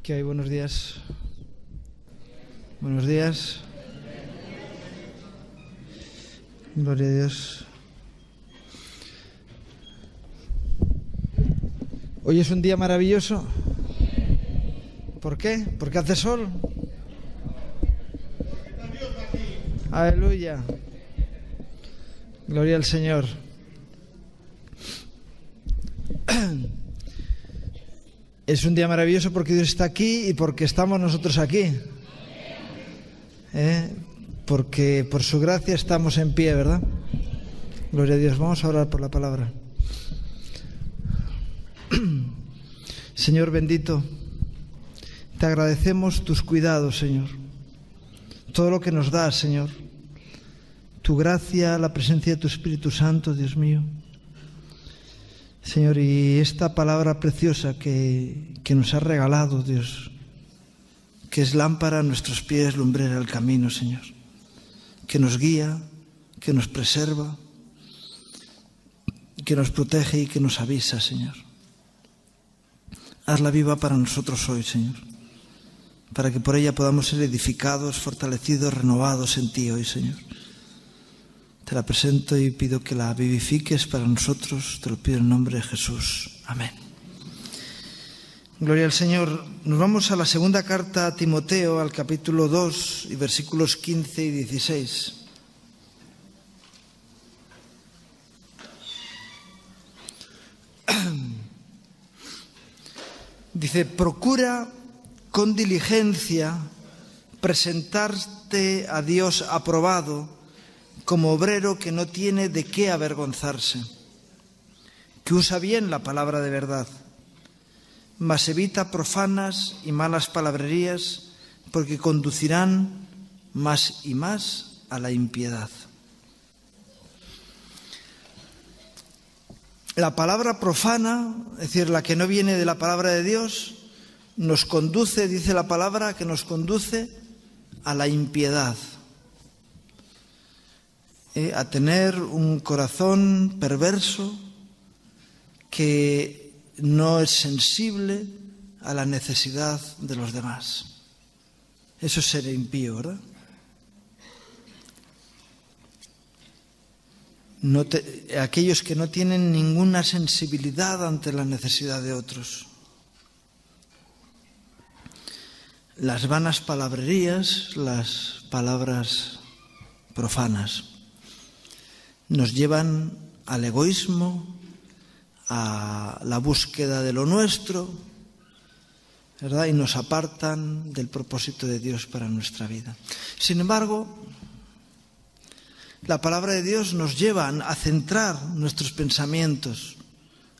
¿Qué hay? Buenos días. Buenos días. Gloria a Dios. Hoy es un día maravilloso. ¿Por qué? ¿Porque hace sol? Aleluya. Gloria al Señor. Es un día maravilloso porque Dios está aquí y porque estamos nosotros aquí. Porque por su gracia estamos en pie, ¿verdad? Gloria a Dios. Vamos a orar por la palabra. Señor bendito, te agradecemos tus cuidados, Señor. Todo lo que nos das, Señor. Tu gracia, la presencia de tu Espíritu Santo, Dios mío. Señor, y esta palabra preciosa que nos has regalado, Dios, que es lámpara a nuestros pies, lumbrera al camino, Señor, que nos guía, que nos preserva, que nos protege y que nos avisa, Señor. Hazla viva para nosotros hoy, Señor, para que por ella podamos ser edificados, fortalecidos, renovados en ti hoy, Señor. Te la presento y pido que la vivifiques para nosotros. Te lo pido en el nombre de Jesús. Amén. Gloria al Señor. Nos vamos a la segunda carta a Timoteo, al capítulo 2, y versículos 15 y 16. Dice: procura con diligencia presentarte a Dios aprobado, como obrero que no tiene de qué avergonzarse, que usa bien la palabra de verdad, mas evita profanas y malas palabrerías, porque conducirán más y más a la impiedad. La palabra profana, es decir, la que no viene de la palabra de Dios, nos conduce, dice la palabra, que nos conduce a la impiedad. A tener un corazón perverso que no es sensible a la necesidad de los demás. Eso es ser impío, ¿verdad? Aquellos que no tienen ninguna sensibilidad ante la necesidad de otros. Las vanas palabrerías, las palabras profanas, nos llevan al egoísmo, a la búsqueda de lo nuestro, ¿verdad? Y nos apartan del propósito de Dios para nuestra vida. Sin embargo, la palabra de Dios nos lleva a centrar nuestros pensamientos,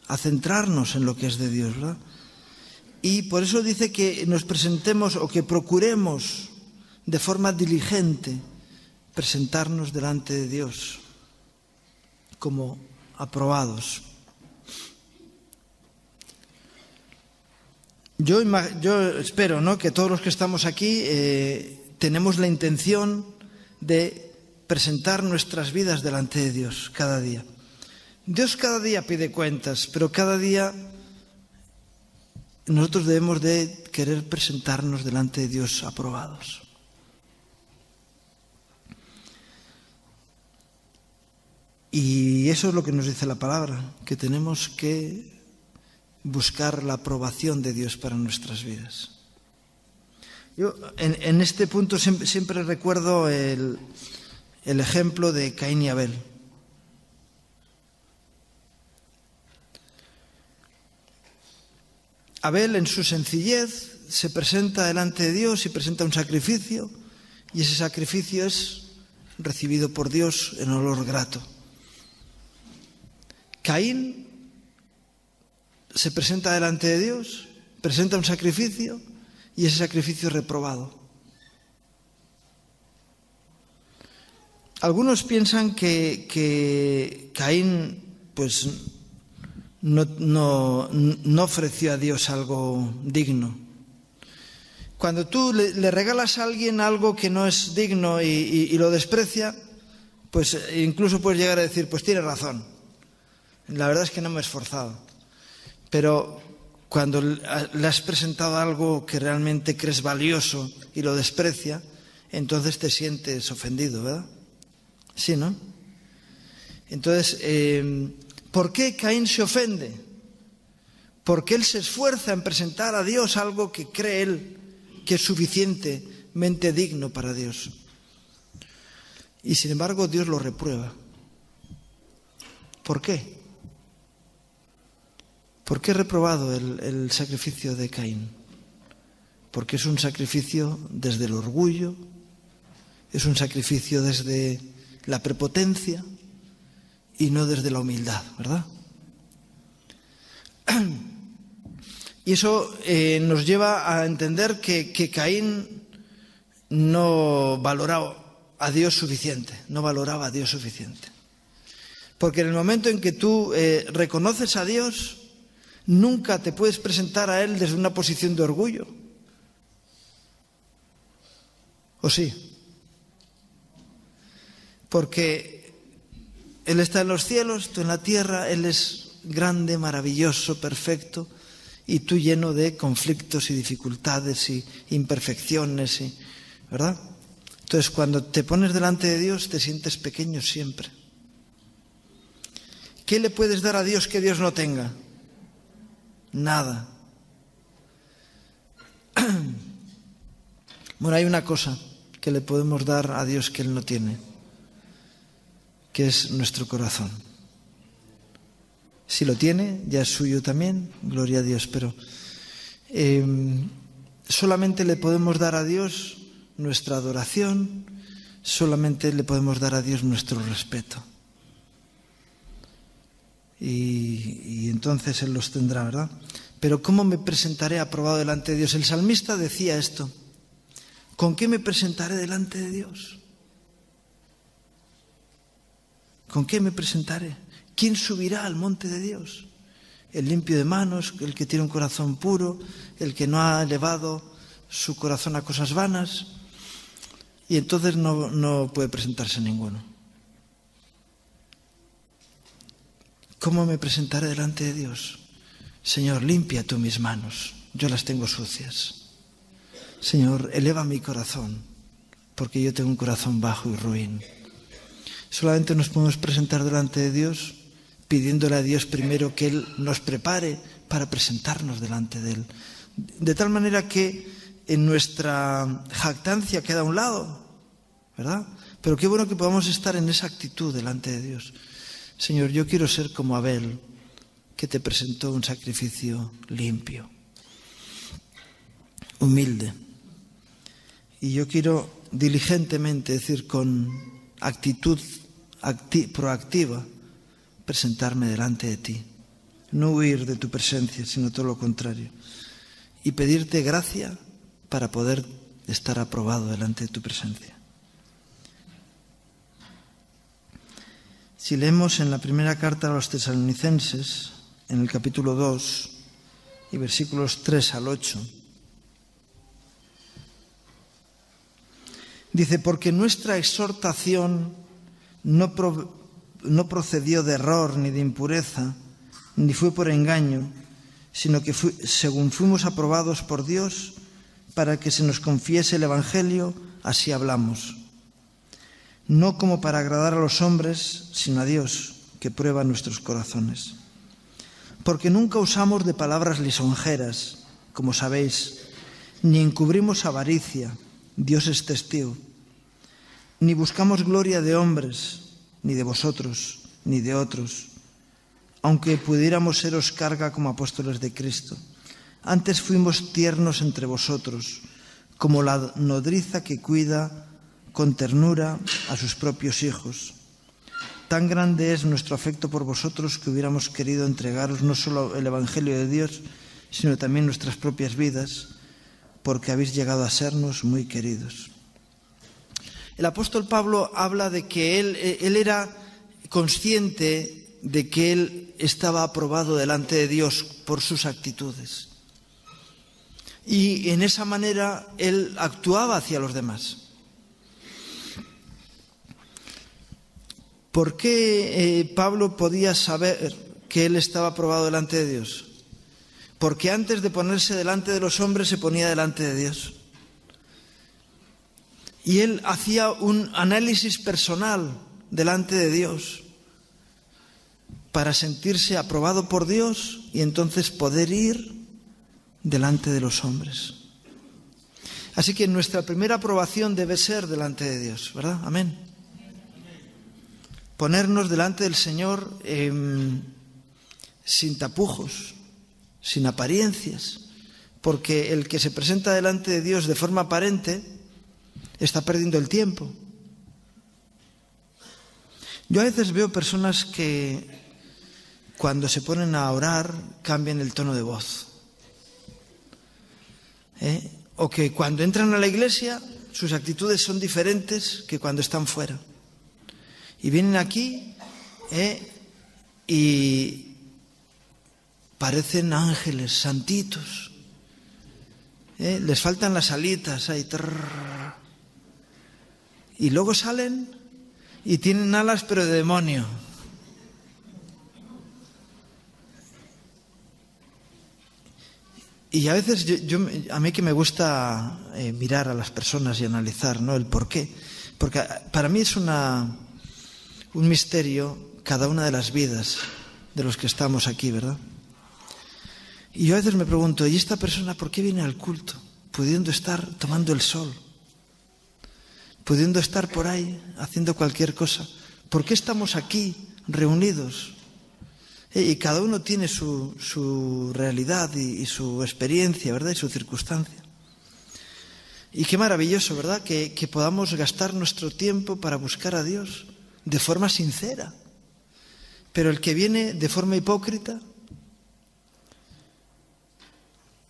a centrarnos en lo que es de Dios, ¿verdad? Y por eso dice que nos presentemos o que procuremos de forma diligente presentarnos delante de Dios como aprobados. Yo espero, ¿no?, que todos los que estamos aquí tenemos la intención de presentar nuestras vidas delante de Dios cada día. Dios cada día pide cuentas, pero cada día nosotros debemos de querer presentarnos delante de Dios aprobados. Y eso es lo que nos dice la palabra, que tenemos que buscar la aprobación de Dios para nuestras vidas. Yo en este punto siempre recuerdo el ejemplo de Caín y Abel. Abel, en su sencillez, se presenta delante de Dios y presenta un sacrificio, y ese sacrificio es recibido por Dios en olor grato. Caín se presenta delante de Dios, presenta un sacrificio y ese sacrificio es reprobado. Algunos piensan que Caín pues no ofreció a Dios algo digno. Cuando tú le regalas a alguien algo que no es digno y lo desprecia, pues incluso puedes llegar a decir, pues tiene razón. La verdad es que no me he esforzado. Pero cuando le has presentado algo que realmente crees valioso y lo desprecia, entonces te sientes ofendido, ¿verdad? Sí, ¿no? Entonces, ¿por qué Caín se ofende? Porque él se esfuerza en presentar a Dios algo que cree él que es suficientemente digno para Dios. Y sin embargo Dios lo reprueba. ¿Por qué? ¿Por qué he reprobado el sacrificio de Caín? Porque es un sacrificio desde el orgullo, es un sacrificio desde la prepotencia y no desde la humildad, ¿verdad? Y eso nos lleva a entender que Caín no valoraba a Dios suficiente, no valoraba a Dios suficiente. Porque en el momento en que tú reconoces a Dios, nunca te puedes presentar a Él desde una posición de orgullo. ¿O sí? Porque Él está en los cielos, tú en la tierra, Él es grande, maravilloso, perfecto, y tú lleno de conflictos y dificultades y imperfecciones, ¿verdad? Entonces, cuando te pones delante de Dios, te sientes pequeño siempre. ¿Qué le puedes dar a Dios que Dios no tenga? Nada. Bueno, hay una cosa que le podemos dar a Dios que Él no tiene, que es nuestro corazón. Si lo tiene, ya es suyo también, gloria a Dios, pero solamente le podemos dar a Dios nuestra adoración, solamente le podemos dar a Dios nuestro respeto. Y entonces Él los tendrá, ¿verdad? Pero ¿cómo me presentaré aprobado delante de Dios? El salmista decía esto: ¿con qué me presentaré delante de Dios? ¿Con qué me presentaré? ¿Quién subirá al monte de Dios? El limpio de manos, el que tiene un corazón puro, el que no ha elevado su corazón a cosas vanas. Y entonces no puede presentarse ninguno. ¿Cómo me presentaré delante de Dios? Señor, limpia tú mis manos, yo las tengo sucias. Señor, eleva mi corazón, porque yo tengo un corazón bajo y ruin. Solamente nos podemos presentar delante de Dios pidiéndole a Dios primero que Él nos prepare para presentarnos delante de Él. De tal manera que en nuestra jactancia queda a un lado, ¿verdad? Pero qué bueno que podamos estar en esa actitud delante de Dios. Señor, yo quiero ser como Abel, que te presentó un sacrificio limpio, humilde. Y yo quiero diligentemente, es decir, con actitud proactiva, presentarme delante de ti. No huir de tu presencia, sino todo lo contrario. Y pedirte gracia para poder estar aprobado delante de tu presencia. Si leemos en la primera carta a los Tesalonicenses, en el capítulo 2, y versículos 3 al 8, dice: porque nuestra exhortación no procedió de error ni de impureza, ni fue por engaño, sino que según fuimos aprobados por Dios para que se nos confiese el Evangelio, así hablamos. No como para agradar a los hombres, sino a Dios, que prueba nuestros corazones. Porque nunca usamos de palabras lisonjeras, como sabéis, ni encubrimos avaricia, Dios es testigo, ni buscamos gloria de hombres, ni de vosotros, ni de otros, aunque pudiéramos seros carga como apóstoles de Cristo. Antes fuimos tiernos entre vosotros, como la nodriza que cuida con ternura a sus propios hijos. Tan grande es nuestro afecto por vosotros que hubiéramos querido entregaros no solo el Evangelio de Dios, sino también nuestras propias vidas, porque habéis llegado a sernos muy queridos. El apóstol Pablo habla de que él era consciente de que él estaba aprobado delante de Dios por sus actitudes. Y en esa manera él actuaba hacia los demás. ¿Por qué Pablo podía saber que él estaba aprobado delante de Dios? porque antes de ponerse delante de los hombres se ponía delante de Dios. Y él hacía un análisis personal delante de Dios para sentirse aprobado por Dios y entonces poder ir delante de los hombres. Así que nuestra primera aprobación debe ser delante de Dios, ¿verdad? Amén. Ponernos delante del Señor sin tapujos, sin apariencias, porque el que se presenta delante de Dios de forma aparente está perdiendo el tiempo. Yo a veces veo personas que cuando se ponen a orar cambian el tono de voz. O que cuando entran a la iglesia sus actitudes son diferentes que cuando están fuera. Y vienen aquí y parecen ángeles, santitos. Les faltan las alitas ahí. Y luego salen y tienen alas pero de demonio. Y a veces a mí que me gusta mirar a las personas y analizar, ¿no?, el por qué. Porque para mí es un misterio cada una de las vidas de los que estamos aquí, ¿verdad? Y yo a veces me pregunto, ¿y esta persona por qué viene al culto? Pudiendo estar tomando el sol, pudiendo estar por ahí haciendo cualquier cosa. ¿Por qué estamos aquí reunidos? Y cada uno tiene su realidad y su experiencia, ¿verdad? Y su circunstancia. Y qué maravilloso, ¿verdad? Que podamos gastar nuestro tiempo para buscar a Dios de forma sincera. Pero el que viene de forma hipócrita,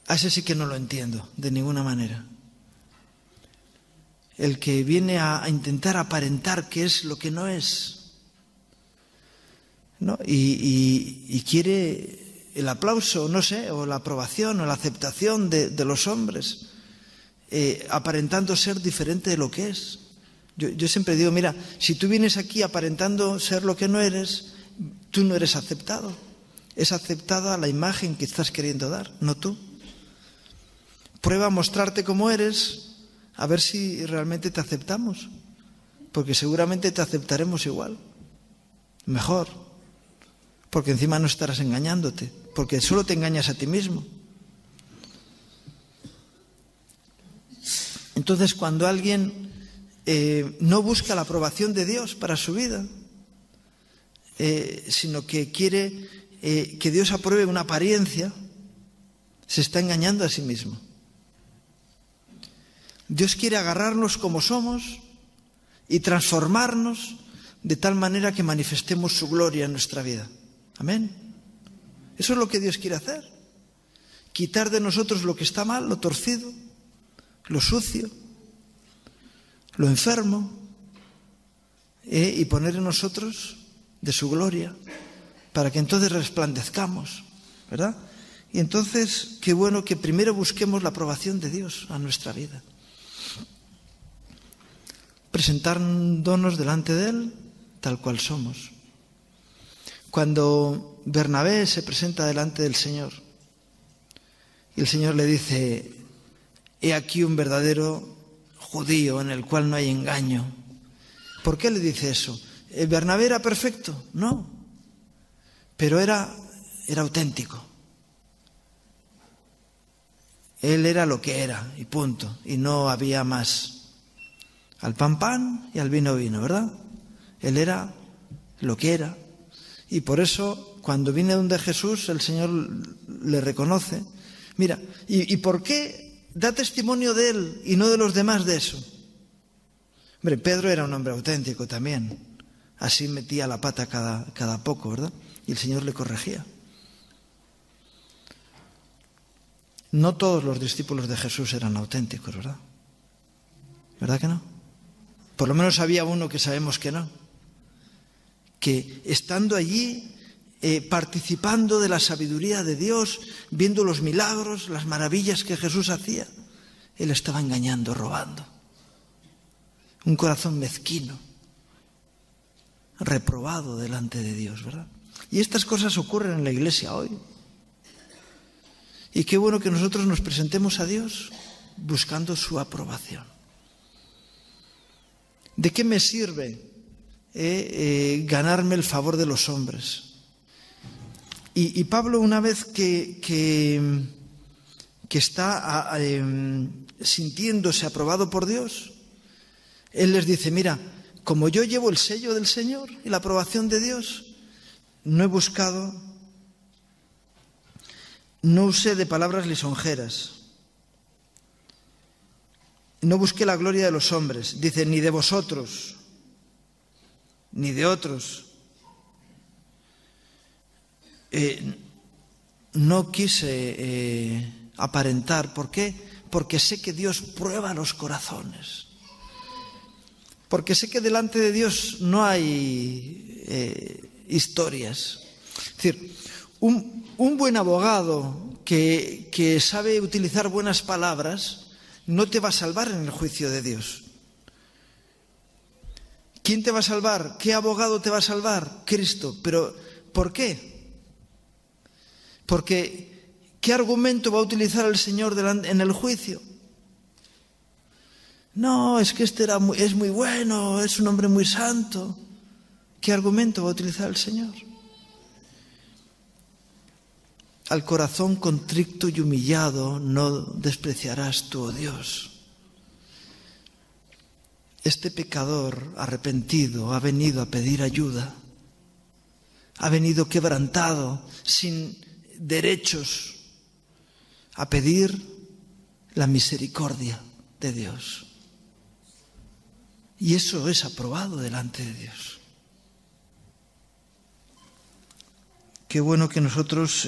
a ese sí que no lo entiendo de ninguna manera. El que viene a intentar aparentar que es lo que no es, ¿no? Y quiere el aplauso, no sé, o la aprobación o la aceptación de los hombres, aparentando ser diferente de lo que es. Yo siempre digo, mira, si tú vienes aquí aparentando ser lo que no eres, tú no eres aceptado. Es aceptada la imagen que estás queriendo dar, no tú. Prueba a mostrarte como eres, a ver si realmente te aceptamos, porque seguramente te aceptaremos igual, mejor, porque encima no estarás engañándote, porque solo te engañas a ti mismo. Entonces, cuando alguien no busca la aprobación de Dios para su vida, sino que quiere que Dios apruebe una apariencia, se está engañando a sí mismo. Dios quiere agarrarnos como somos y transformarnos de tal manera que manifestemos su gloria en nuestra vida. Amén. Eso es lo que Dios quiere hacer. Quitar de nosotros lo que está mal, lo torcido, lo sucio, lo enfermo, y poner en nosotros de su gloria para que entonces resplandezcamos, ¿verdad? Y entonces, qué bueno que primero busquemos la aprobación de Dios a nuestra vida. Presentándonos delante de Él tal cual somos. Cuando Bernabé se presenta delante del Señor y el Señor le dice, he aquí un verdadero judío en el cual no hay engaño. ¿Por qué le dice eso? ¿Bernabé era perfecto? No, pero era auténtico. Él era lo que era y punto, y no había más. Al pan, pan y al vino, vino, ¿verdad? Él era lo que era. Y por eso, cuando viene donde Jesús, el Señor le reconoce. Mira, ¿y por qué da testimonio de él y no de los demás de eso? Hombre, Pedro era un hombre auténtico también. Así metía la pata cada poco, ¿verdad? Y el Señor le corregía. No todos los discípulos de Jesús eran auténticos, ¿verdad? ¿Verdad que no? Por lo menos había uno que sabemos que no. Que estando allí, participando de la sabiduría de Dios, viendo los milagros, las maravillas que Jesús hacía, él estaba engañando, robando. Un corazón mezquino, reprobado delante de Dios, ¿verdad? Y estas cosas ocurren en la iglesia hoy. Y qué bueno que nosotros nos presentemos a Dios buscando su aprobación. ¿De qué me sirve ganarme el favor de los hombres? Y Pablo, una vez que está sintiéndose aprobado por Dios, él les dice, mira, como yo llevo el sello del Señor y la aprobación de Dios, no usé de palabras lisonjeras, no busqué la gloria de los hombres, dice, ni de vosotros, ni de otros. No quise aparentar. ¿Por qué? Porque sé que Dios prueba los corazones. Porque sé que delante de Dios no hay historias. Es decir, un buen abogado que sabe utilizar buenas palabras no te va a salvar en el juicio de Dios. ¿Quién te va a salvar? ¿Qué abogado te va a salvar? Cristo. ¿Pero por qué? Porque ¿qué argumento va a utilizar el Señor en el juicio? No, es que es muy bueno, es un hombre muy santo. ¿Qué argumento va a utilizar el Señor? Al corazón contrito y humillado no despreciarás tú, oh Dios. Este pecador arrepentido ha venido a pedir ayuda. Ha venido quebrantado, sin derechos, a pedir la misericordia de Dios. Y eso es aprobado delante de Dios. Qué bueno que nosotros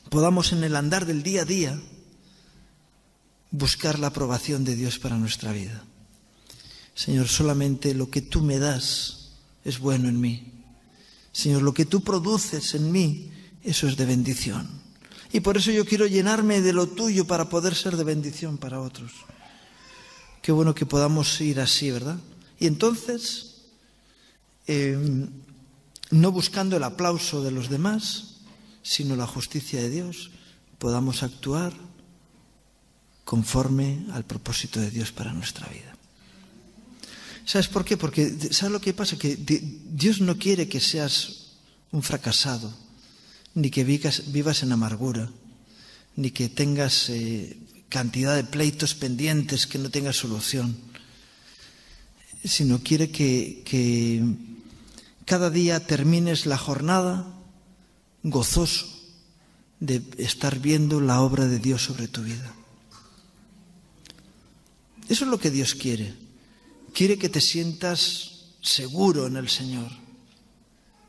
podamos en el andar del día a día buscar la aprobación de Dios para nuestra vida. Señor, solamente lo que tú me das es bueno en mí. Señor, lo que tú produces en mí, eso es de bendición. Y por eso yo quiero llenarme de lo tuyo para poder ser de bendición para otros. Qué bueno que podamos ir así, ¿verdad? Y entonces, no buscando el aplauso de los demás, sino la justicia de Dios, podamos actuar conforme al propósito de Dios para nuestra vida. ¿Sabes por qué? Porque ¿sabes lo que pasa? Que Dios no quiere que seas un fracasado, ni que vivas en amargura, ni que tengas cantidad de pleitos pendientes que no tengas solución, sino quiere que cada día termines la jornada gozoso de estar viendo la obra de Dios sobre tu vida. Eso es lo que Dios quiere. Quiere que te sientas seguro en el Señor,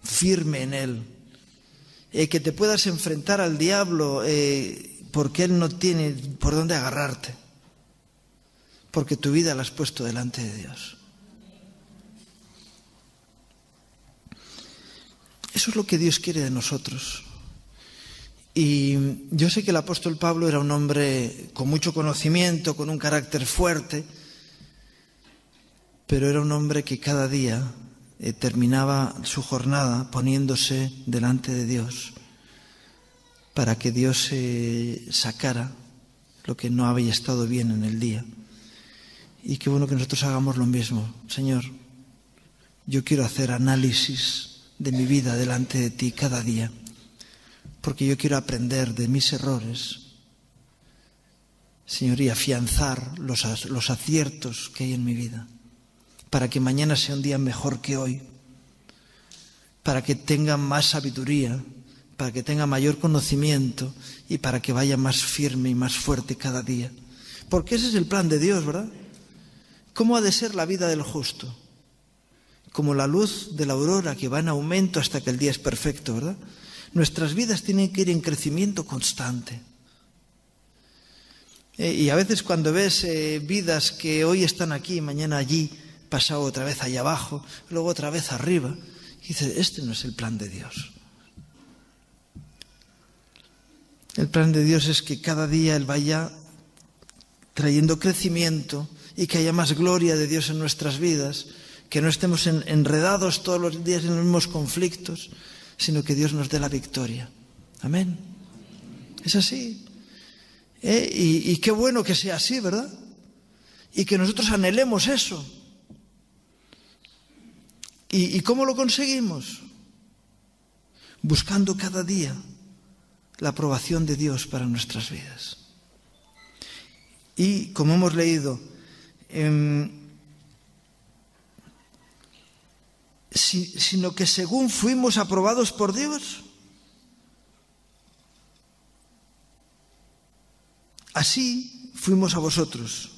firme en Él, que te puedas enfrentar al diablo porque Él no tiene por dónde agarrarte, porque tu vida la has puesto delante de Dios. Eso es lo que Dios quiere de nosotros. Y yo sé que el apóstol Pablo era un hombre con mucho conocimiento, con un carácter fuerte, pero era un hombre que cada día terminaba su jornada poniéndose delante de Dios para que Dios sacara lo que no había estado bien en el día. Y qué bueno que nosotros hagamos lo mismo. Señor, yo quiero hacer análisis de mi vida delante de ti cada día, porque yo quiero aprender de mis errores, Señor, y afianzar los aciertos que hay en mi vida, para que mañana sea un día mejor que hoy, para que tenga más sabiduría, para que tenga mayor conocimiento y para que vaya más firme y más fuerte cada día. Porque ese es el plan de Dios, ¿verdad? ¿Cómo ha de ser la vida del justo? Como la luz de la aurora que va en aumento hasta que el día es perfecto, ¿verdad? Nuestras vidas tienen que ir en crecimiento constante. Y a veces cuando ves vidas que hoy están aquí, mañana allí, pasado otra vez allá abajo, luego otra vez arriba, dices, este no es el plan de Dios. El plan de Dios es que cada día Él vaya trayendo crecimiento y que haya más gloria de Dios en nuestras vidas, que no estemos enredados todos los días en los mismos conflictos, sino que Dios nos dé la victoria. Amén. Es así. Y qué bueno que sea así, ¿verdad? Y que nosotros anhelemos eso. ¿Y cómo lo conseguimos? Buscando cada día la aprobación de Dios para nuestras vidas. Y como hemos leído, sino que según fuimos aprobados por Dios, así fuimos a vosotros,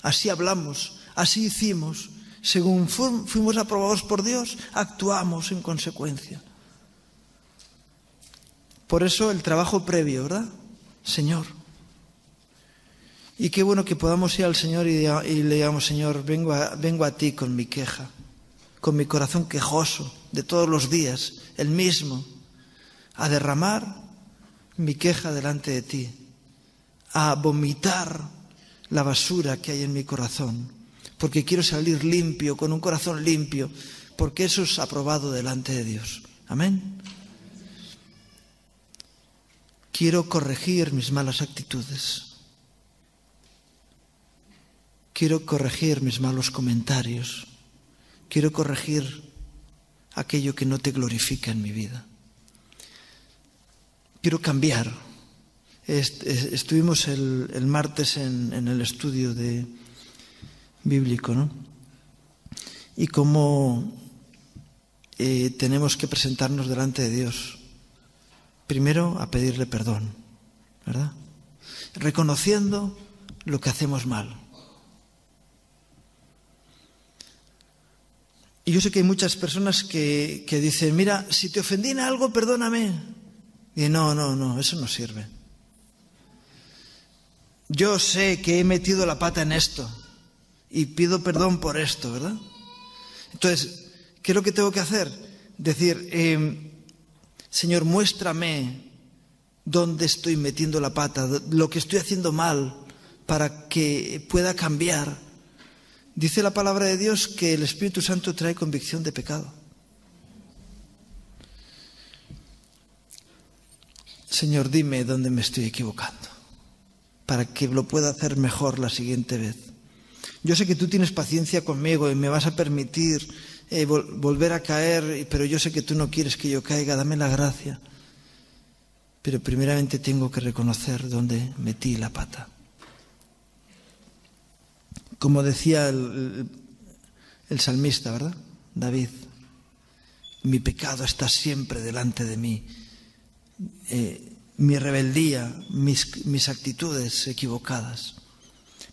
así hablamos, así hicimos. Según fuimos aprobados por Dios, actuamos en consecuencia. Por eso el trabajo previo, ¿verdad? Señor. Y qué bueno que podamos ir al Señor y le digamos, Señor, vengo a ti con mi queja, con mi corazón quejoso de todos los días, el mismo, a derramar mi queja delante de ti, a vomitar la basura que hay en mi corazón, porque quiero salir limpio, con un corazón limpio, porque eso es aprobado delante de Dios. Amén. Quiero corregir mis malas actitudes. Quiero corregir mis malos comentarios. Quiero corregir aquello que no te glorifica en mi vida. Quiero cambiar. Estuvimos el martes en el estudio bíblico, ¿no? Y cómo tenemos que presentarnos delante de Dios. Primero, a pedirle perdón, ¿verdad? Reconociendo lo que hacemos mal. Y yo sé que hay muchas personas que dicen, mira, si te ofendí en algo, perdóname. Y no, eso no sirve. Yo sé que he metido la pata en esto y pido perdón por esto, ¿verdad? Entonces, ¿qué es lo que tengo que hacer? Decir, Señor, muéstrame dónde estoy metiendo la pata, lo que estoy haciendo mal, para que pueda cambiar. Dice la palabra de Dios que el Espíritu Santo trae convicción de pecado. Señor, dime dónde me estoy equivocando, para que lo pueda hacer mejor la siguiente vez. Yo sé que tú tienes paciencia conmigo y me vas a permitir volver a caer, pero yo sé que tú no quieres que yo caiga, dame la gracia. Pero primeramente tengo que reconocer dónde metí la pata. Como decía el salmista, ¿verdad? David, mi pecado está siempre delante de mí. Mi rebeldía, mis actitudes equivocadas.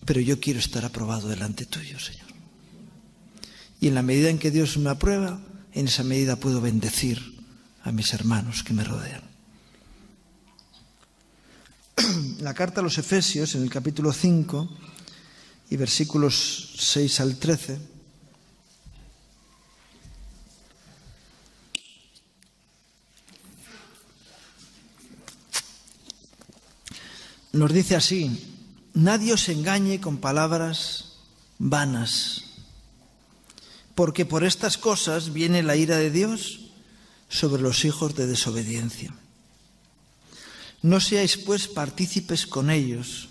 Pero yo quiero estar aprobado delante tuyo, Señor. Y en la medida en que Dios me aprueba, en esa medida puedo bendecir a mis hermanos que me rodean. La carta a los Efesios, en el capítulo 5 y versículos 6 al 13, nos dice así: nadie os engañe con palabras vanas, porque por estas cosas viene la ira de Dios sobre los hijos de desobediencia. No seáis pues partícipes con ellos,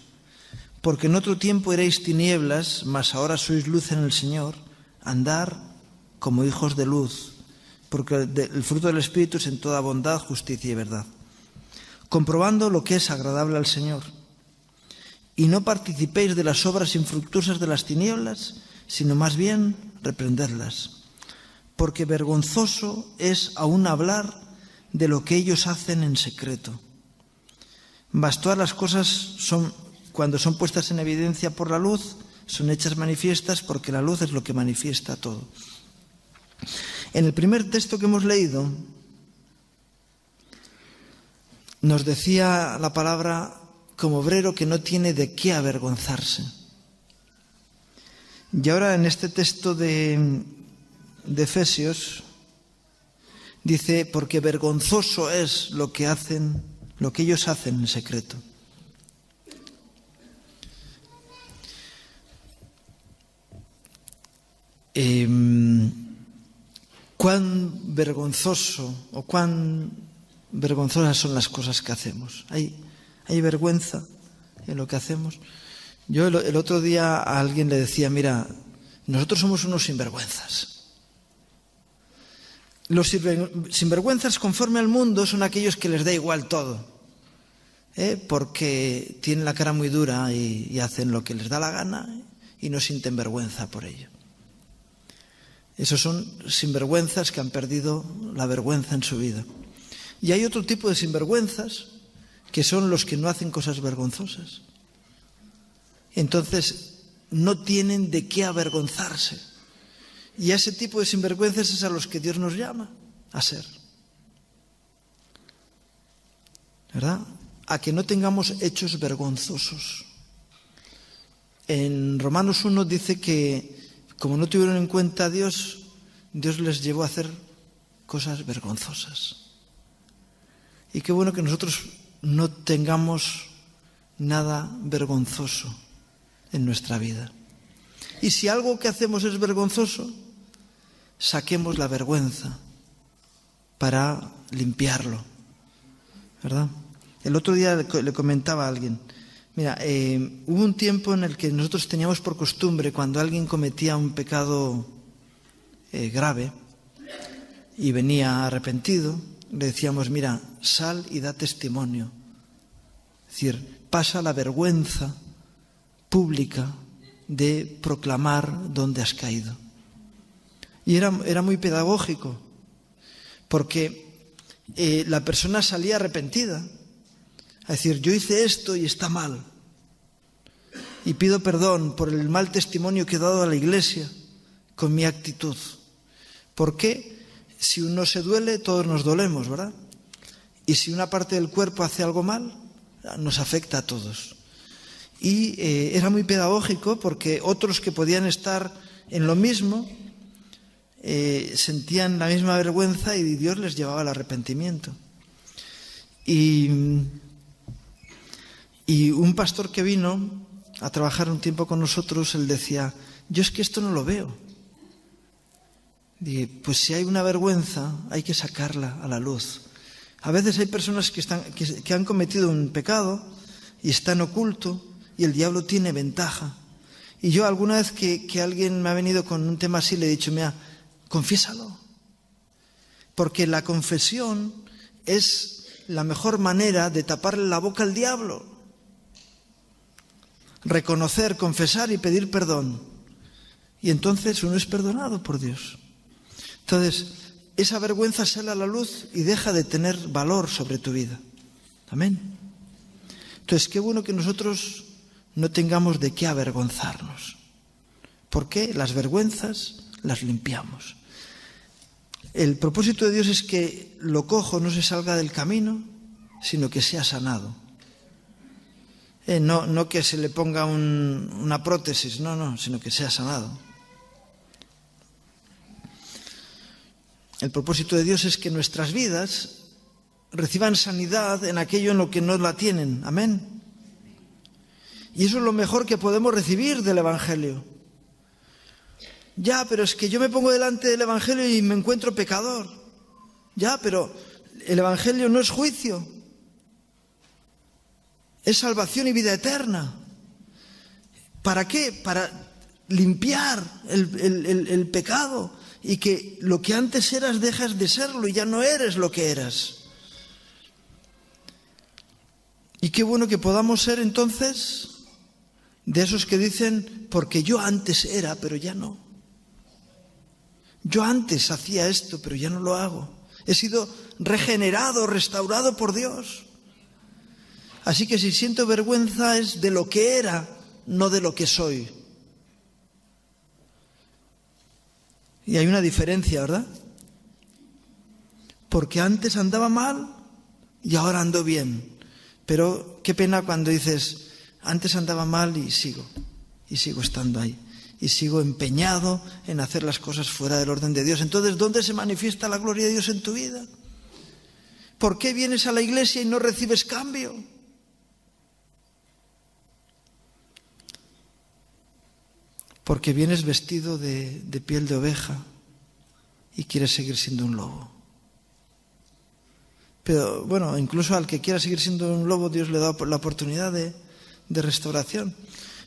porque en otro tiempo erais tinieblas, mas ahora sois luz en el Señor. Andar como hijos de luz, porque el fruto del Espíritu es en toda bondad, justicia y verdad, comprobando lo que es agradable al Señor. Y no participéis de las obras infructuosas de las tinieblas, sino más bien reprendedlas, porque vergonzoso es aún hablar de lo que ellos hacen en secreto. Mas todas las cosas cuando son puestas en evidencia por la luz, son hechas manifiestas, porque la luz es lo que manifiesta todo. En el primer texto que hemos leído, nos decía la palabra como obrero que no tiene de qué avergonzarse. Y ahora en este texto de Efesios dice, porque vergonzoso es lo que ellos hacen en secreto. Cuán vergonzoso o cuán vergonzosas son las cosas que hacemos. Hay Hay vergüenza en lo que hacemos. Yo el otro día a alguien le decía, mira, nosotros somos unos sinvergüenzas. Los sinvergüenzas conforme al mundo son aquellos que les da igual todo, porque tienen la cara muy dura y hacen lo que les da la gana y no sienten vergüenza por ello. Esos son sinvergüenzas que han perdido la vergüenza en su vida. Y hay otro tipo de sinvergüenzas que son los que no hacen cosas vergonzosas. Entonces no tienen de qué avergonzarse. Y a ese tipo de sinvergüenzas es a los que Dios nos llama a ser. ¿Verdad? A que no tengamos hechos vergonzosos. En Romanos 1 dice que como no tuvieron en cuenta a Dios, Dios les llevó a hacer cosas vergonzosas. Y qué bueno que nosotros no tengamos nada vergonzoso en nuestra vida. Y si algo que hacemos es vergonzoso, saquemos la vergüenza para limpiarlo, ¿verdad? El otro día le comentaba a alguien, mira, hubo un tiempo en el que nosotros teníamos por costumbre, cuando alguien cometía un pecado grave y venía arrepentido, le decíamos, mira, sal y da testimonio. Es decir, pasa la vergüenza pública de proclamar dónde has caído. Y era muy pedagógico, porque la persona salía arrepentida, a decir, yo hice esto y está mal, y pido perdón por el mal testimonio que he dado a la Iglesia con mi actitud. Porque si uno se duele, todos nos dolemos, ¿verdad? Y si una parte del cuerpo hace algo mal, nos afecta a todos. Y era muy pedagógico porque otros que podían estar en lo mismo sentían la misma vergüenza y Dios les llevaba al arrepentimiento. Y un pastor que vino a trabajar un tiempo con nosotros, él decía, yo es que esto no lo veo. Y pues si hay una vergüenza, hay que sacarla a la luz. A veces hay personas que han cometido un pecado y están oculto y el diablo tiene ventaja. Y yo alguna vez que alguien me ha venido con un tema así, le he dicho, mira, confiésalo. Porque la confesión es la mejor manera de taparle la boca al diablo. Reconocer, confesar y pedir perdón. Y entonces uno es perdonado por Dios. Entonces, esa vergüenza sale a la luz y deja de tener valor sobre tu vida. Amén. Entonces, qué bueno que nosotros no tengamos de qué avergonzarnos. Porque las vergüenzas las limpiamos. El propósito de Dios es que lo cojo no se salga del camino, sino que sea sanado. No que se le ponga una prótesis, no, sino que sea sanado. El propósito de Dios es que nuestras vidas reciban sanidad en aquello en lo que no la tienen. Amén. Y eso es lo mejor que podemos recibir del Evangelio. Ya, pero es que yo me pongo delante del Evangelio y me encuentro pecador. Ya, pero el Evangelio no es juicio. Es salvación y vida eterna. ¿Para qué? Para limpiar el pecado. Y que lo que antes eras dejas de serlo y ya no eres lo que eras. Y qué bueno que podamos ser entonces de esos que dicen, porque yo antes era, pero ya no. Yo antes hacía esto, pero ya no lo hago. He sido regenerado, restaurado por Dios. Así que si siento vergüenza es de lo que era, no de lo que soy. Y hay una diferencia, ¿verdad? Porque antes andaba mal y ahora ando bien. Pero qué pena cuando dices, antes andaba mal y sigo estando ahí. Y sigo empeñado en hacer las cosas fuera del orden de Dios. Entonces, ¿dónde se manifiesta la gloria de Dios en tu vida? ¿Por qué vienes a la iglesia y no recibes cambio? Porque vienes vestido de piel de oveja y quieres seguir siendo un lobo. Pero bueno, incluso al que quiera seguir siendo un lobo, Dios le da la oportunidad de restauración.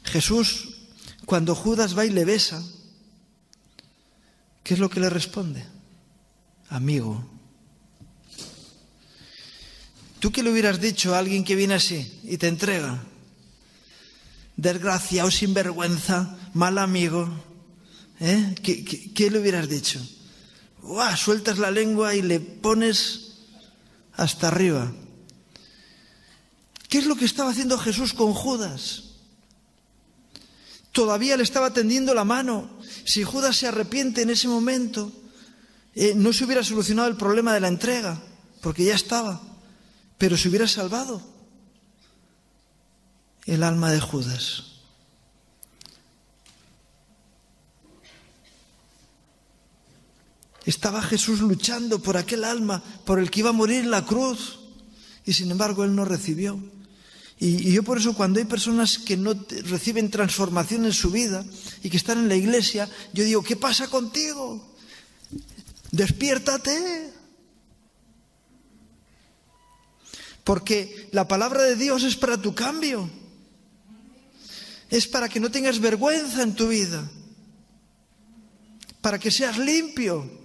Jesús, cuando Judas va y le besa, ¿qué es lo que le responde? Amigo. ¿Tú qué le hubieras dicho a alguien que viene así y te entrega? Desgraciado, sinvergüenza, mal amigo. ¿Qué le hubieras dicho? ¡Uah! Sueltas la lengua y le pones hasta arriba. ¿Qué es lo que estaba haciendo Jesús con Judas? Todavía le estaba tendiendo la mano. Si Judas se arrepiente en ese momento, no se hubiera solucionado el problema de la entrega, porque ya estaba, pero se hubiera salvado el alma de Judas. Estaba Jesús luchando por aquel alma por el que iba a morir en la cruz, y sin embargo él no recibió. Y yo por eso, cuando hay personas que no reciben transformación en su vida y que están en la iglesia, yo digo, ¿qué pasa contigo? Despiértate. Porque la palabra de Dios es para tu cambio. Es para que no tengas vergüenza en tu vida. Para que seas limpio.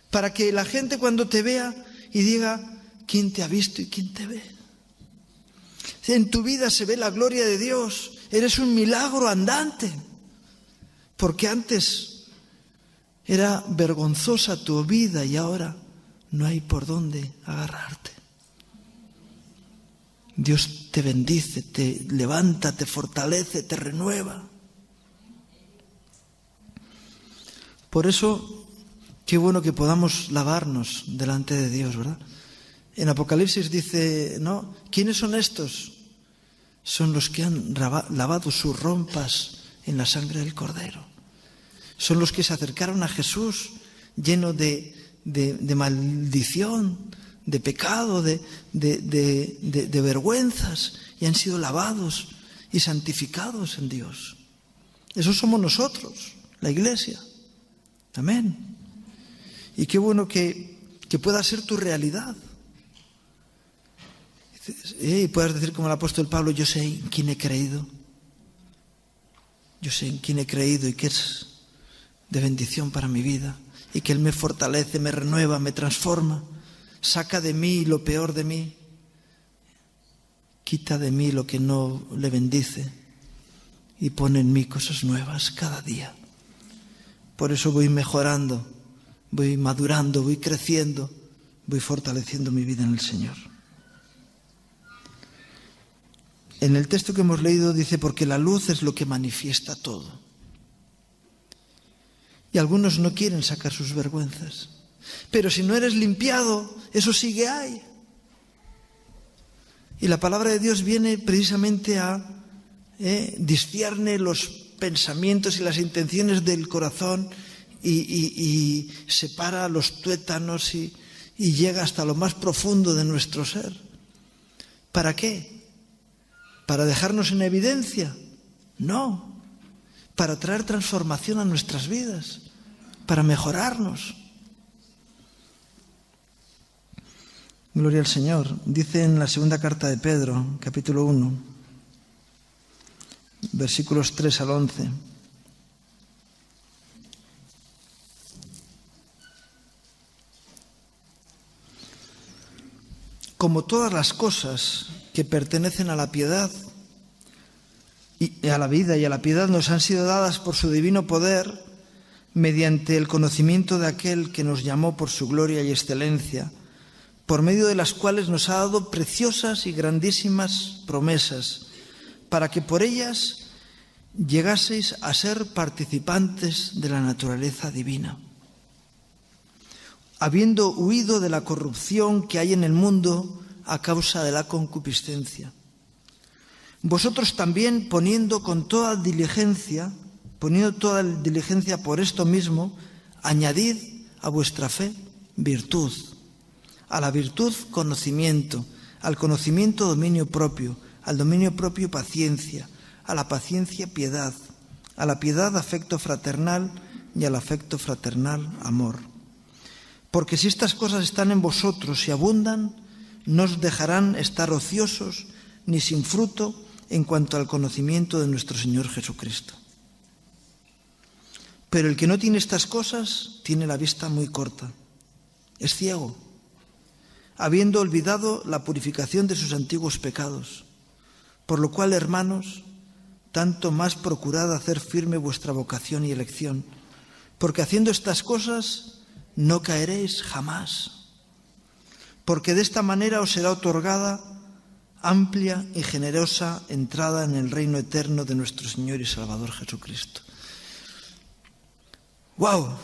Para que la gente cuando te vea y diga, ¿quién te ha visto y quién te ve? En tu vida se ve la gloria de Dios. Eres un milagro andante. Porque antes era vergonzosa tu vida y ahora no hay por dónde agarrarte. Dios te bendice, te levanta, te fortalece, te renueva. Por eso, qué bueno que podamos lavarnos delante de Dios, ¿verdad? En Apocalipsis dice, ¿no? ¿Quiénes son estos? Son los que han lavado sus rompas en la sangre del Cordero. Son los que se acercaron a Jesús lleno de maldición, de pecado, de vergüenzas, y han sido lavados y santificados en Dios. Esos somos nosotros, la iglesia. Amén. Y qué bueno que pueda ser tu realidad. Y puedas decir como el apóstol Pablo, yo sé en quién he creído. Yo sé en quién he creído y que es de bendición para mi vida. Y que Él me fortalece, me renueva, me transforma. Saca de mí lo peor de mí. Quita de mí lo que no le bendice. Y pone en mí cosas nuevas cada día. Por eso voy mejorando, voy madurando, voy creciendo, voy fortaleciendo mi vida en el Señor. En el texto que hemos leído dice, porque la luz es lo que manifiesta todo. Y algunos no quieren sacar sus vergüenzas. Pero si no eres limpiado, eso sigue ahí. Y la palabra de Dios viene precisamente a discierne los pensamientos y las intenciones del corazón y separa los tuétanos y llega hasta lo más profundo de nuestro ser. ¿Para qué? ¿Para dejarnos en evidencia? No. Para traer transformación a nuestras vidas, para mejorarnos. Gloria al Señor. Dice en la segunda carta de Pedro, capítulo 1, versículos 3 al 11. Como todas las cosas que pertenecen a la piedad y a la vida y a la piedad nos han sido dadas por su divino poder, mediante el conocimiento de aquel que nos llamó por su gloria y excelencia, por medio de las cuales nos ha dado preciosas y grandísimas promesas, para que por ellas llegaseis a ser participantes de la naturaleza divina, habiendo huido de la corrupción que hay en el mundo a causa de la concupiscencia. Vosotros también, poniendo toda diligencia por esto mismo, añadid a vuestra fe virtud, a la virtud conocimiento, al conocimiento dominio propio, al dominio propio paciencia, a la paciencia piedad, a la piedad afecto fraternal y al afecto fraternal amor. Porque si estas cosas están en vosotros y abundan, no os dejarán estar ociosos ni sin fruto en cuanto al conocimiento de nuestro Señor Jesucristo. Pero el que no tiene estas cosas tiene la vista muy corta, es ciego, habiendo olvidado la purificación de sus antiguos pecados. Por lo cual, hermanos, tanto más procurad hacer firme vuestra vocación y elección, porque haciendo estas cosas no caeréis jamás. Porque de esta manera os será otorgada amplia y generosa entrada en el reino eterno de nuestro Señor y Salvador Jesucristo. ¡Wow!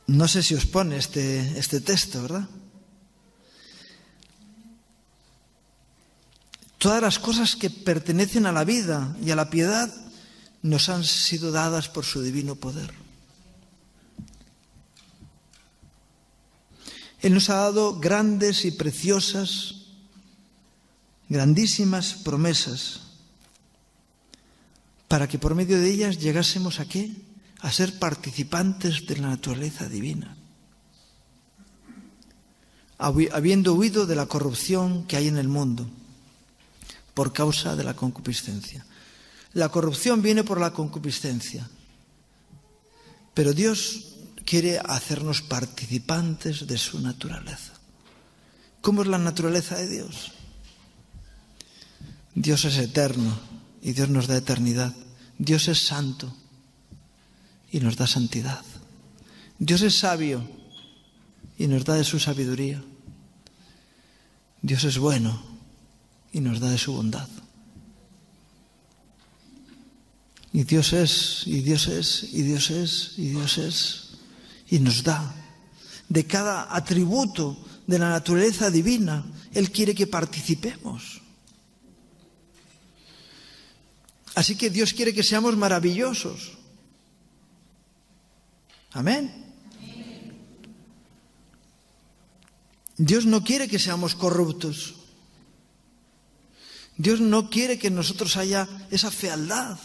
No sé si os pone este texto, ¿verdad? Todas las cosas que pertenecen a la vida y a la piedad nos han sido dadas por su divino poder. Él nos ha dado grandes y preciosas, grandísimas promesas para que por medio de ellas llegásemos ¿a qué? A ser participantes de la naturaleza divina, habiendo huido de la corrupción que hay en el mundo por causa de la concupiscencia. La corrupción viene por la concupiscencia, pero Dios quiere hacernos participantes de su naturaleza. ¿Cómo es la naturaleza de Dios? Dios es eterno y Dios nos da eternidad. Dios es santo y nos da santidad. Dios es sabio y nos da de su sabiduría. Dios es bueno y nos da de su bondad. Y Dios es, y Dios es, y Dios es, y Dios es, y nos da de cada atributo de la naturaleza divina. Él quiere que participemos. Así que Dios quiere que seamos maravillosos. Amén. Dios no quiere que seamos corruptos. Dios no quiere que en nosotros haya esa fealdad.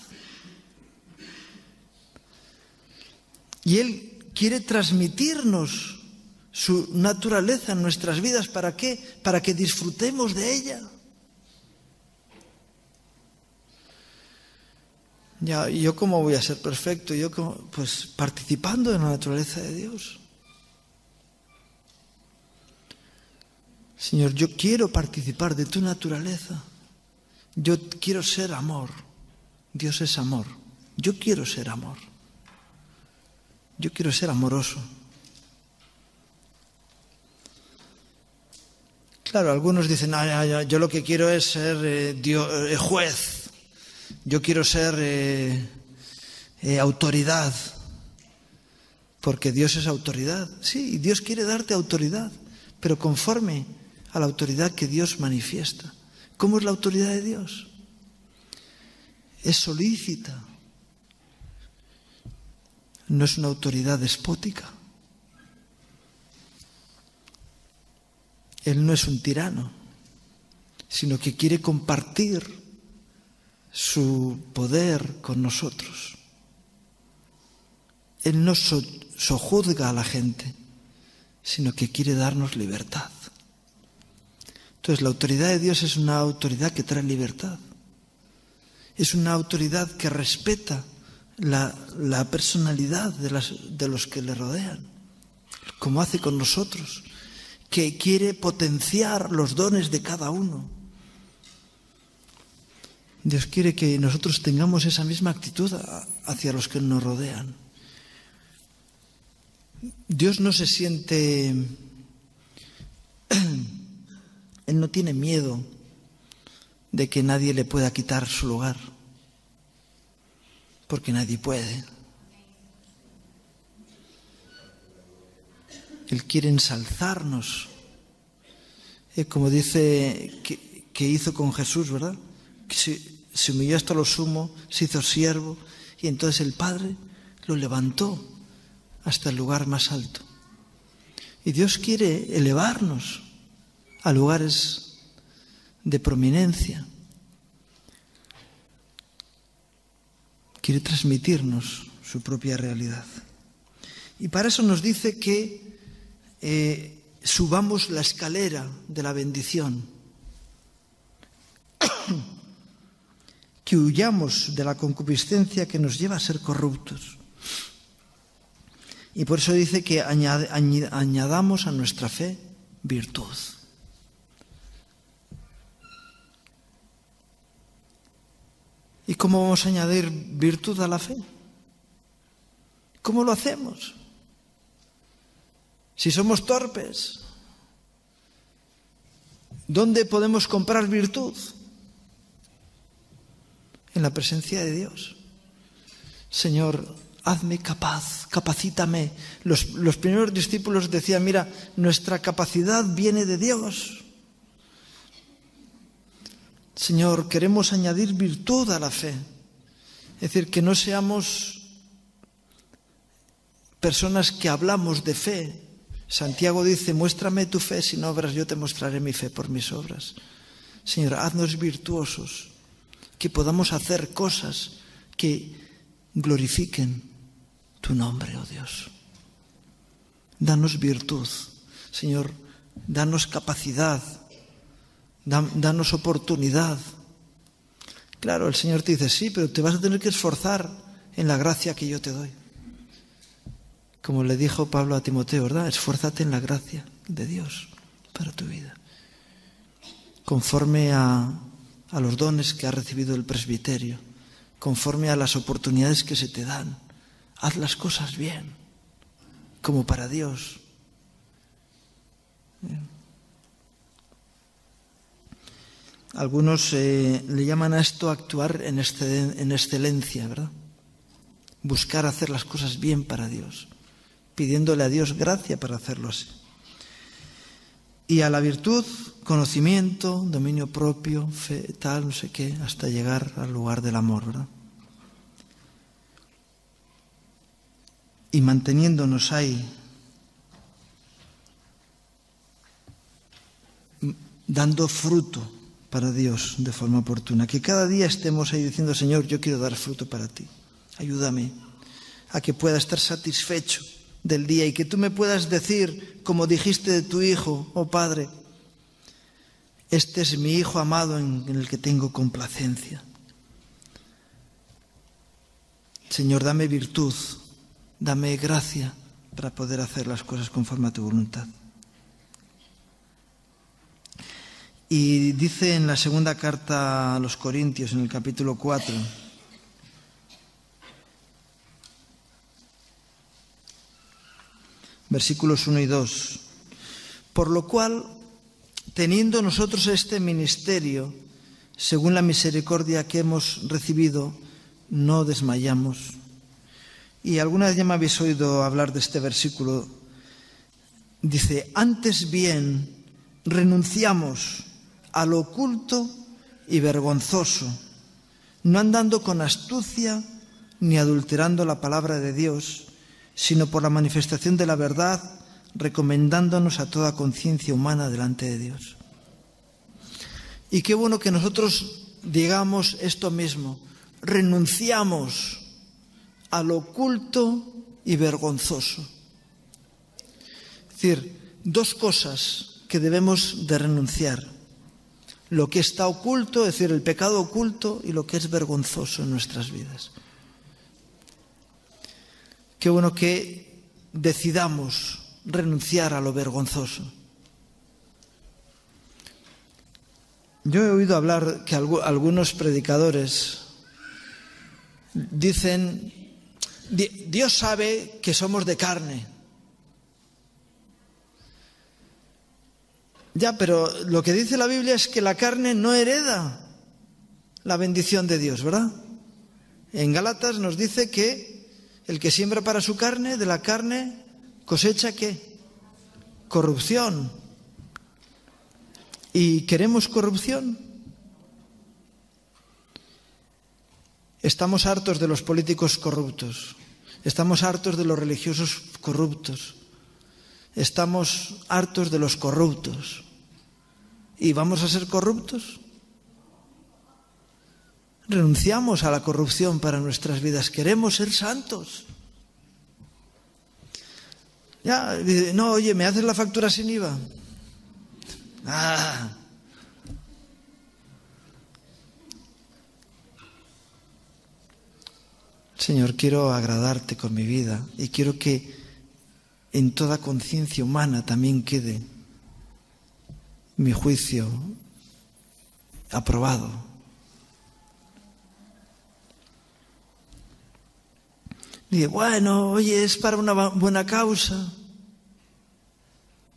Y Él quiere transmitirnos su naturaleza en nuestras vidas. ¿Para qué? Para que disfrutemos de ella. Ya, ¿yo cómo voy a ser perfecto? Pues participando en la naturaleza de Dios. Señor, yo quiero participar de tu naturaleza. Yo quiero ser amor. Dios es amor. Yo quiero ser amor. Yo quiero ser amoroso. Claro, algunos dicen, yo lo que quiero es ser juez. Yo quiero ser autoridad. Porque Dios es autoridad. Sí, Dios quiere darte autoridad, pero conforme a la autoridad que Dios manifiesta. ¿Cómo es la autoridad de Dios? Es solícita. No es una autoridad despótica. Él no es un tirano, sino que quiere compartir su poder con nosotros. Él no sojuzga a la gente, sino que quiere darnos libertad. Entonces, la autoridad de Dios es una autoridad que trae libertad. Es una autoridad que respeta la personalidad de los que le rodean, como hace con nosotros, que quiere potenciar los dones de cada uno. Dios quiere que nosotros tengamos esa misma actitud hacia los que nos rodean. Dios no se siente... Él no tiene miedo de que nadie le pueda quitar su lugar, porque nadie puede. Él quiere ensalzarnos, como dice que hizo con Jesús, ¿verdad? Que se humilló hasta lo sumo, se hizo siervo, y entonces el Padre lo levantó hasta el lugar más alto. Y Dios quiere elevarnos a lugares de prominencia. Quiere transmitirnos su propia realidad. Y para eso nos dice que subamos la escalera de la bendición, que huyamos de la concupiscencia que nos lleva a ser corruptos. Y por eso dice que añadamos a nuestra fe virtud. ¿Y cómo vamos a añadir virtud a la fe? ¿Cómo lo hacemos? Si somos torpes, ¿dónde podemos comprar virtud? En la presencia de Dios. Señor, hazme capaz, capacítame. Los primeros discípulos decían, mira, nuestra capacidad viene de Dios. Señor, queremos añadir virtud a la fe. Es decir, que no seamos personas que hablamos de fe. Santiago dice, muéstrame tu fe sin obras, yo te mostraré mi fe por mis obras. Señor, haznos virtuosos, que podamos hacer cosas que glorifiquen tu nombre, oh Dios. Danos virtud, Señor, danos capacidad, danos oportunidad. Claro, el Señor te dice, sí, pero te vas a tener que esforzar en la gracia que yo te doy. Como le dijo Pablo a Timoteo, ¿verdad? Esfuérzate en la gracia de Dios para tu vida. Conforme a los dones que ha recibido el presbiterio, conforme a las oportunidades que se te dan. Haz las cosas bien, como para Dios. Algunos le llaman a esto actuar en excelencia, ¿verdad? Buscar hacer las cosas bien para Dios, pidiéndole a Dios gracia para hacerlo así. Y a la virtud, conocimiento, dominio propio, fe, tal, no sé qué, hasta llegar al lugar del amor, ¿verdad? Y manteniéndonos ahí, dando fruto para Dios de forma oportuna. Que cada día estemos ahí diciendo, Señor, yo quiero dar fruto para ti. Ayúdame a que pueda estar satisfecho del día y que tú me puedas decir, como dijiste de tu Hijo, oh Padre, este es mi Hijo amado en el que tengo complacencia. Señor, dame virtud, dame gracia para poder hacer las cosas conforme a tu voluntad. Y dice en la segunda carta a los Corintios, en el capítulo 4, versículos 1 y 2, por lo cual, teniendo nosotros este ministerio, según la misericordia que hemos recibido, no desmayamos. Y alguna vez ya me habéis oído hablar de este versículo. Dice, antes bien, renunciamos a lo oculto y vergonzoso, no andando con astucia ni adulterando la palabra de Dios, sino por la manifestación de la verdad, recomendándonos a toda conciencia humana delante de Dios. Y qué bueno que nosotros digamos esto mismo, renunciamos a lo oculto y vergonzoso. Es decir, dos cosas que debemos de renunciar. Lo que está oculto, es decir, el pecado oculto, y lo que es vergonzoso en nuestras vidas. Qué bueno que decidamos renunciar a lo vergonzoso. Yo he oído hablar que algunos predicadores dicen, Dios sabe que somos de carne. Ya, pero lo que dice la Biblia es que la carne no hereda la bendición de Dios, ¿verdad? En Gálatas nos dice que el que siembra para su carne, de la carne cosecha ¿qué? Corrupción. ¿Y queremos corrupción? Estamos hartos de los políticos corruptos. Estamos hartos de los religiosos corruptos. Estamos hartos de los corruptos. ¿Y vamos a ser corruptos? renunciamos a la corrupción para nuestras vidas. Queremos ser santos. Ya, no, oye, ¿me haces la factura sin IVA? Señor, quiero agradarte con mi vida y quiero que en toda conciencia humana también quede mi juicio aprobado. Dice, bueno, oye, es para una buena causa.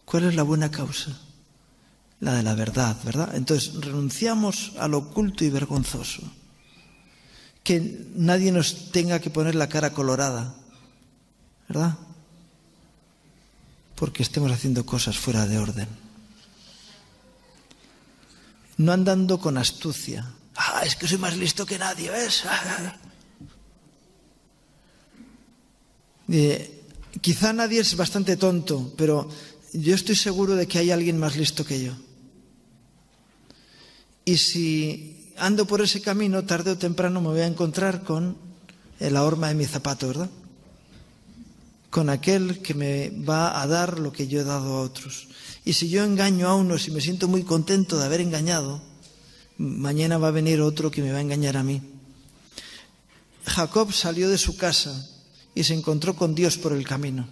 ¿Cuál es la buena causa? La de la verdad, ¿verdad? Entonces renunciamos a lo oculto y vergonzoso. Que nadie nos tenga que poner la cara colorada, ¿verdad? Porque estemos haciendo cosas fuera de orden. No andando con astucia. Es que soy más listo que nadie, ¿ves? Quizá nadie es bastante tonto, pero yo estoy seguro de que hay alguien más listo que yo. Y si ando por ese camino, tarde o temprano me voy a encontrar con la horma de mi zapato, ¿verdad? Con aquel que me va a dar lo que yo he dado a otros. Y si yo engaño a unos y me siento muy contento de haber engañado, mañana va a venir otro que me va a engañar a mí. Jacob salió de su casa y se encontró con Dios por el camino,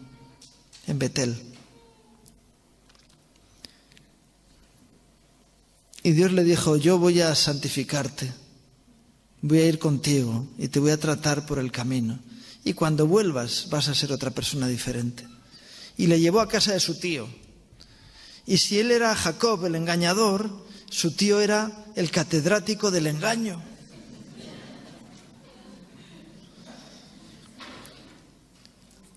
en Betel. Y Dios le dijo, yo voy a santificarte, voy a ir contigo y te voy a tratar por el camino. Y cuando vuelvas vas a ser otra persona diferente. Y le llevó a casa de su tío. Y si él era Jacob, el engañador, su tío era el catedrático del engaño.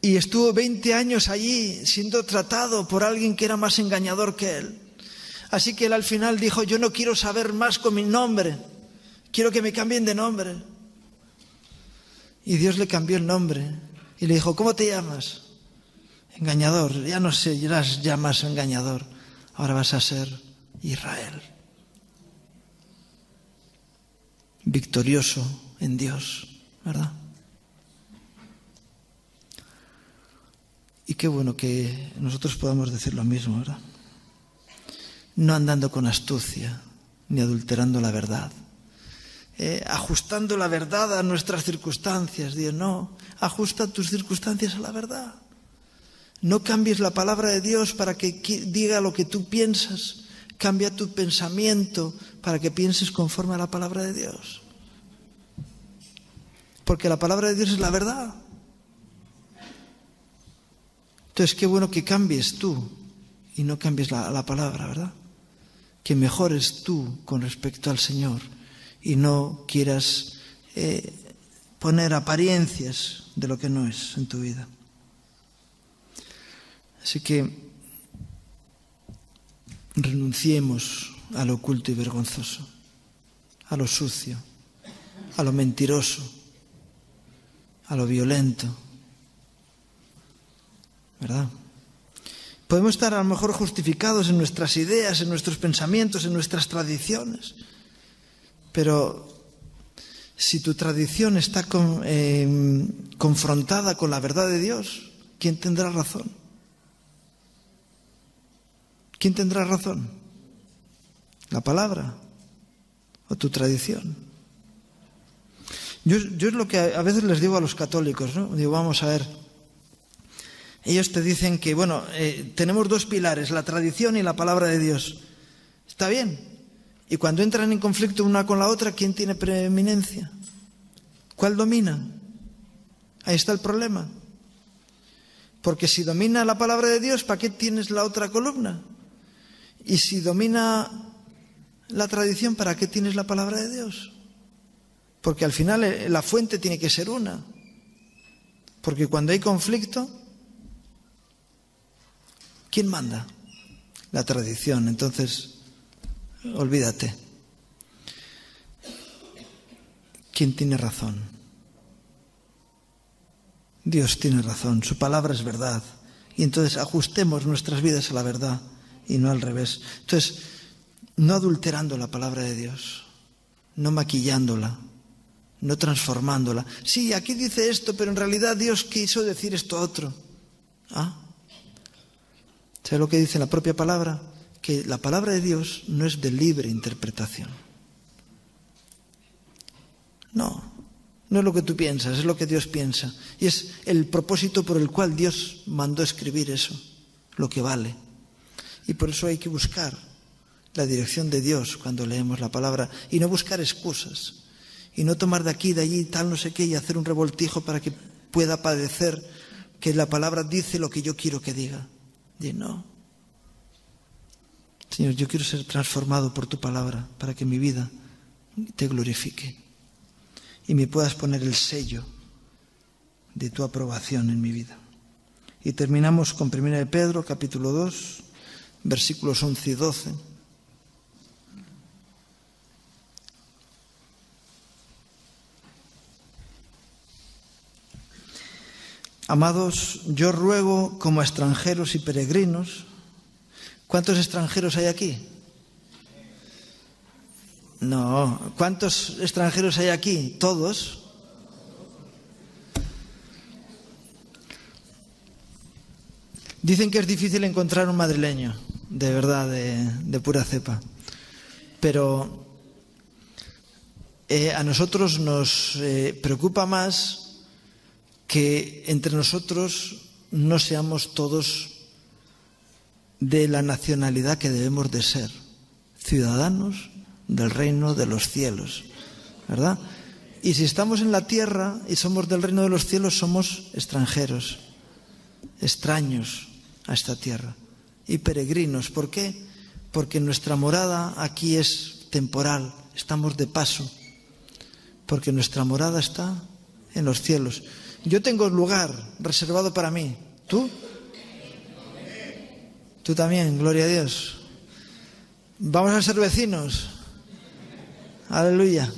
Y estuvo 20 años allí siendo tratado por alguien que era más engañador que él. Así que él al final dijo, yo no quiero saber más con mi nombre, quiero que me cambien de nombre. Y Dios le cambió el nombre y le dijo, ¿cómo te llamas? Engañador, ya no sé, ya más engañador, ahora vas a ser Israel. Victorioso en Dios, ¿verdad? Y qué bueno que nosotros podamos decir lo mismo, ¿verdad? No andando con astucia, ni adulterando la verdad. Ajustando la verdad a nuestras circunstancias. Dios, no, ajusta tus circunstancias a la verdad. No cambies la palabra de Dios para que diga lo que tú piensas. Cambia tu pensamiento para que pienses conforme a la palabra de Dios. Porque la palabra de Dios es la verdad. Entonces, qué bueno que cambies tú y no cambies la palabra, ¿verdad? Que mejores tú con respecto al Señor y no quieras poner apariencias de lo que no es en tu vida. Así que renunciemos a lo oculto y vergonzoso, a lo sucio, a lo mentiroso, a lo violento, ¿verdad? Podemos estar a lo mejor justificados en nuestras ideas, en nuestros pensamientos, en nuestras tradiciones. Pero si tu tradición está confrontada con la verdad de Dios, ¿quién tendrá razón? ¿Quién tendrá razón? ¿La palabra o tu tradición? Yo es lo que a veces les digo a los católicos, ¿no? Digo, vamos a ver. Ellos te dicen que, tenemos dos pilares, la tradición y la palabra de Dios. Está bien. Y cuando entran en conflicto una con la otra, ¿quién tiene preeminencia? ¿Cuál domina? Ahí está el problema. Porque si domina la palabra de Dios, ¿para qué tienes la otra columna? Y si domina la tradición, ¿para qué tienes la palabra de Dios? Porque al final la fuente tiene que ser una. Porque cuando hay conflicto, ¿quién manda? La tradición. Entonces, olvídate. ¿Quién tiene razón? Dios tiene razón. Su palabra es verdad. Y entonces ajustemos nuestras vidas a la verdad y no al revés. Entonces, no adulterando la palabra de Dios, no maquillándola, no transformándola. Sí, aquí dice esto, pero en realidad Dios quiso decir esto otro. ¿Sabe lo que dice la propia palabra? Que la palabra de Dios no es de libre interpretación. No es lo que tú piensas, es lo que Dios piensa. Y es el propósito por el cual Dios mandó escribir eso, lo que vale. Y por eso hay que buscar la dirección de Dios cuando leemos la palabra y no buscar excusas. Y no tomar de aquí, de allí, tal, no sé qué, y hacer un revoltijo para que pueda padecer que la palabra dice lo que yo quiero que diga. Y no. Señor, yo quiero ser transformado por tu palabra para que mi vida te glorifique y me puedas poner el sello de tu aprobación en mi vida. Y terminamos con 1 de Pedro, capítulo 2, versículos 11 y 12. Amados, yo ruego como a extranjeros y peregrinos. ¿Cuántos extranjeros hay aquí? No. ¿Cuántos extranjeros hay aquí? ¿Todos? Dicen que es difícil encontrar un madrileño, de verdad, de pura cepa. Pero a nosotros nos preocupa más que entre nosotros no seamos todos de la nacionalidad que debemos de ser, ciudadanos del reino de los cielos, ¿verdad? Y si estamos en la tierra y somos del reino de los cielos, somos extranjeros, extraños a esta tierra y peregrinos. ¿Por qué? Porque nuestra morada aquí es temporal, estamos de paso, porque nuestra morada está en los cielos. Yo tengo lugar reservado para mí. ¿Tú? Tú también, gloria a Dios. Vamos a ser vecinos. Aleluya.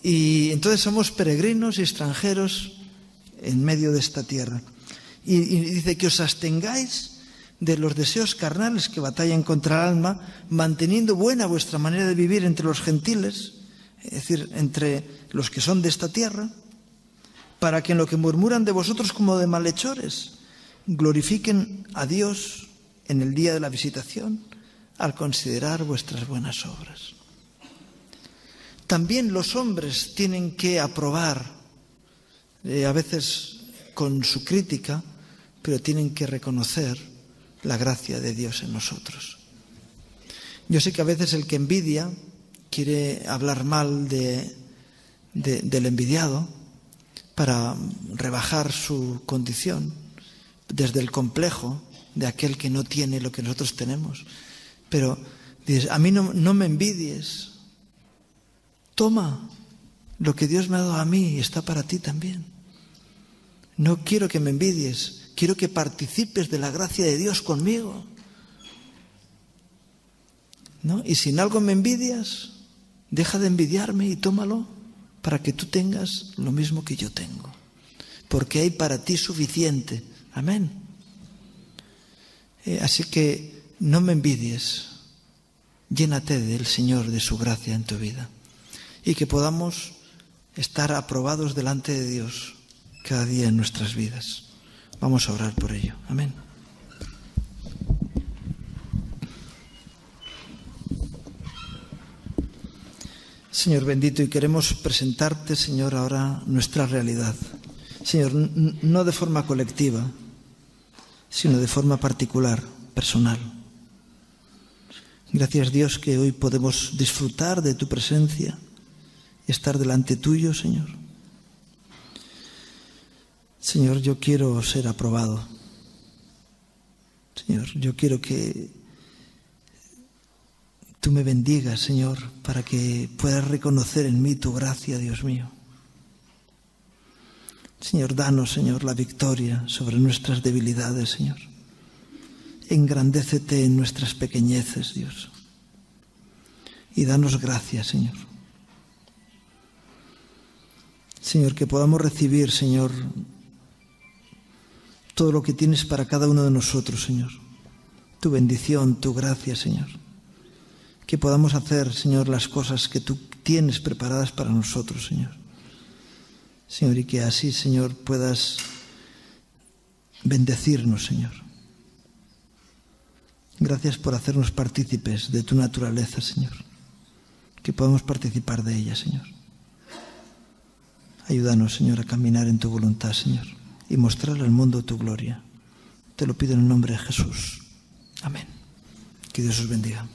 Y entonces somos peregrinos y extranjeros en medio de esta tierra. Y dice que os abstengáis de los deseos carnales que batallan contra el alma, manteniendo buena vuestra manera de vivir entre los gentiles, es decir, entre los que son de esta tierra, para que en lo que murmuran de vosotros como de malhechores, glorifiquen a Dios en el día de la visitación al considerar vuestras buenas obras. También los hombres tienen que aprobar, a veces con su crítica, pero tienen que reconocer la gracia de Dios en nosotros. Yo sé que a veces el que envidia quiere hablar mal del envidiado para rebajar su condición desde el complejo de aquel que no tiene lo que nosotros tenemos. Pero dices, a mí no me envidies. Toma lo que Dios me ha dado a mí y está para ti también. No quiero que me envidies, quiero que participes de la gracia de Dios conmigo. ¿No? Y si en algo me envidias, deja de envidiarme y tómalo para que tú tengas lo mismo que yo tengo. Porque hay para ti suficiente. Amén. Así que no me envidies. Llénate del Señor, de su gracia en tu vida. Y que podamos estar aprobados delante de Dios cada día en nuestras vidas. Vamos a orar por ello. Amén. Señor bendito, y queremos presentarte, Señor, ahora nuestra realidad. Señor, no de forma colectiva, sino de forma particular, personal. Gracias, Dios, que hoy podemos disfrutar de tu presencia y estar delante tuyo, Señor. Señor, yo quiero ser aprobado. Señor, yo quiero que tú me bendigas, Señor, para que puedas reconocer en mí tu gracia, Dios mío. Señor, danos, Señor, la victoria sobre nuestras debilidades, Señor. Engrandécete en nuestras pequeñeces, Dios. Y danos gracia, Señor. Señor, que podamos recibir, Señor, todo lo que tienes para cada uno de nosotros, Señor. Tu bendición, tu gracia, Señor. Que podamos hacer, Señor, las cosas que tú tienes preparadas para nosotros, Señor. Señor, y que así, Señor, puedas bendecirnos, Señor. Gracias por hacernos partícipes de tu naturaleza, Señor. Que podamos participar de ella, Señor. Ayúdanos, Señor, a caminar en tu voluntad, Señor, y mostrar al mundo tu gloria. Te lo pido en el nombre de Jesús. Amén. Que Dios os bendiga.